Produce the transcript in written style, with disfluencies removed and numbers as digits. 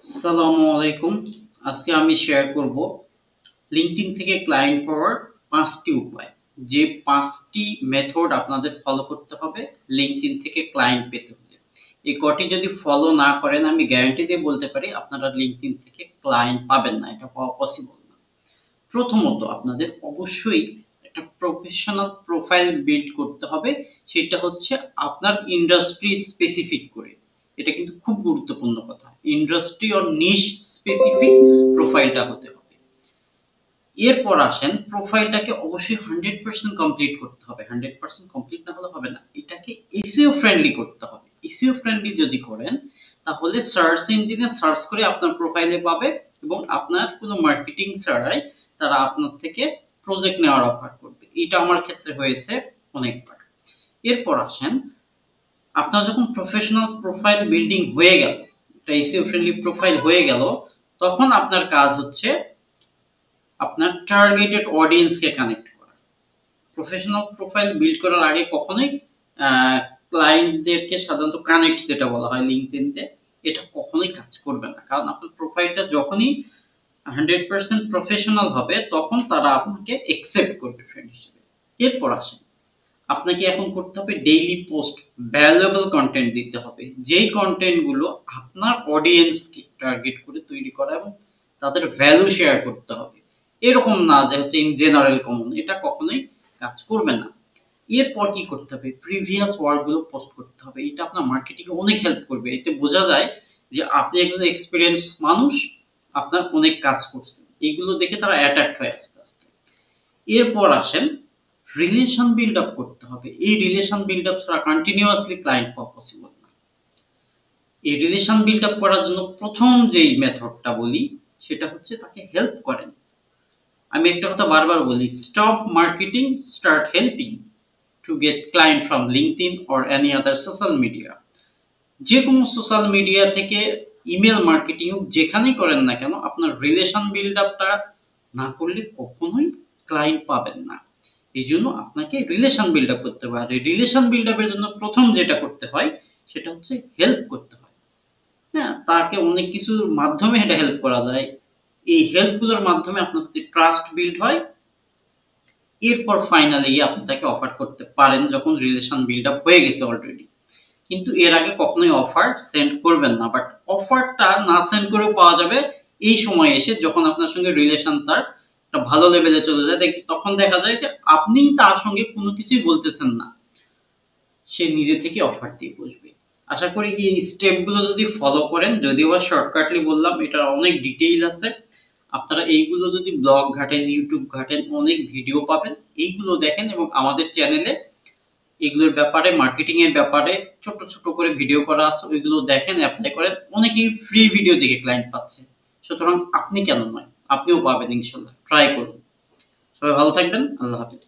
আসসালামু আলাইকুম। আজকে আমি শেয়ার করব লিঙ্কডইন থেকে ক্লায়েন্ট পাওয়ার 5টি উপায়। যে 5টি মেথড আপনাদের ফলো করতে হবে লিঙ্কডইন থেকে ক্লায়েন্ট পেতে হলে। এই কটি যদি ফলো না করেন আমি গ্যারান্টি দিয়ে বলতে পারি আপনারা লিঙ্কডইন থেকে ক্লায়েন্ট পাবেন না, এটা পাওয়া পসিবল না। প্রথমত আপনাদের অবশ্যই একটা প্রফেশনাল প্রোফাইল বিল্ড করতে হবে, সেটা হচ্ছে আপনার ইন্ডাস্ট্রি স্পেসিফিক করে। এটা কিন্তু খুব গুরুত্বপূর্ণ কথা, ইন্ডাস্ট্রি অর নিশ স্পেসিফিক প্রোফাইলটা হতে হবে। এরপর আসেন প্রোফাইলটাকে অবশ্যই 100% কমপ্লিট করতে হবে। 100% কমপ্লিট না হলে হবে না, এটাকে এসইও ফ্রেন্ডলি করতে হবে। এসইও ফ্রেন্ডলি যদি করেন তাহলে সার্চ ইঞ্জিনে সার্চ করে আপনার প্রোফাইলে পাবে এবং আপনার কোনো মার্কেটিং ছাড়াই তারা আপনার থেকে প্রজেক্ট নেওয়ার অফার করবে। এটা আমার ক্ষেত্রে হয়েছে অনেকবার। এরপর আসেন আপনার যখন প্রফেশনাল প্রোফাইল বিল্ডিং হয়ে গেল, একটা এসইও ফ্রেন্ডলি প্রোফাইল হয়ে গেল, তখন আপনার কাজ হচ্ছে আপনার টার্গেটেড অডিয়েন্সকে কানেক্ট করা। প্রফেশনাল প্রোফাইল বিল্ড করার আগে কখনোই ক্লায়েন্টদেরকে সাধারণত কানেক্ট যেটা বলা হয় লিঙ্কডইনতে, এটা কখনোই কাজ করবে না। কারণ আপনার প্রোফাইলটা যখনই 100% প্রফেশনাল হবে তখন তারা আপনাকে অ্যাকসেপ্ট করবে ফ্রেন্ড হিসেবে। এরপর আসেন আপনাকে এখন করতে হবে ডেইলি পোস্ট, ভ্যালুয়েবল কন্টেন্ট দিতে হবে। যেই কন্টেন্ট গুলো আপনার অডিয়েন্সকে টার্গেট করে তৈরি করা এবং তাদের ভ্যালু শেয়ার করতে হবে। এরকম না যে হচ্ছে ইন জেনারেল কমন, এটা কখনোই কাজ করবে না। এরপর কি করতে হবে, প্রিভিয়াস ওয়ার্ক গুলো পোস্ট করতে হবে। এটা আপনার মার্কেটিং এ অনেক হেল্প করবে। এতে বোঝা যায় যে আপনি একজন এক্সপিরিয়েন্স মানুষ, আপনার অনেক কাজ করছেন। এইগুলো দেখে তারা অ্যাট্রাক্ট হয় আস্তে আস্তে। এরপর আসেন রিলেশন বিল্ড আপ করতে হবে। এই রিলেশন বিল্ড আপ ছাড়া কন্টিনিউয়াসলি ক্লায়েন্ট পাওয়া পসিবল না। এই রিলেশন বিল্ড আপ করার জন্য প্রথম যেই মেথডটা বলি সেটা হচ্ছে তাকে হেল্প করেন। আমি একটা কথা বারবার বলি, stop marketing, start helping to get client from LinkedIn or any other social media. যে কোনো সোশ্যাল মিডিয়া থেকে ইমেল মার্কেটিং হোক, যেখানেই করেন না কেন, আপনার রিলেশন বিল্ড আপটা না করলে কখনোই ক্লায়েন্ট পাবেন না। এই জন্য আপনাকে রিলেশন বিল্ড আপ করতে হবে। আর রিলেশন বিল্ড আপের জন্য প্রথম যেটা করতে হয় সেটা হচ্ছে হেল্প করতে হয়। হ্যাঁ, তাকে অনেক কিছুর মাধ্যমে এটা হেল্প করা যায়। এই হেল্পগুলোর মাধ্যমে আপনার ট্রাস্ট বিল্ড হয়। এরপর ফাইনালি আপনি তাকে অফার করতে পারেন যখন রিলেশন বিল্ড আপ হয়ে গেছে অলরেডি। কিন্তু এর আগে কখনোই অফার সেন্ড করবেন না। বাট অফারটা না সেন্ড করেও পাওয়া যাবে এই সময় এসে, যখন আপনার সঙ্গে রিলেশন তার একটা ভালো লেভেলে চলে যায়। তখন দেখা যায় যে আপনি তার সঙ্গে কোনো কিছুই বলতেছেন না, সে নিজে থেকে অফার দিয়ে বসবে। আশা করি এই স্টেপগুলো যদি ফলো করেন, যদিও বা শর্টকাটলি বললাম, এটার অনেক ডিটেইল আছে। আপনারা এইগুলো যদি ব্লগ ঘাটেন, ইউটিউব ঘাটেন, অনেক ভিডিও পাবেন। এইগুলো দেখেন এবং আমাদের চ্যানেলে এগুলোর ব্যাপারে, মার্কেটিং এর ব্যাপারে ছোট ছোট করে ভিডিও করা আছে, ওইগুলো দেখেন, অ্যাপ্লাই করেন। অনেকেই ফ্রি ভিডিও দেখে ক্লায়েন্ট পাচ্ছে, সুতরাং আপনি কেন নয়, আপনিও পাবেন ইনশাল্লাহ। ট্রাই করুন। সবাই ভালো থাকবেন। আল্লাহ হাফেজ।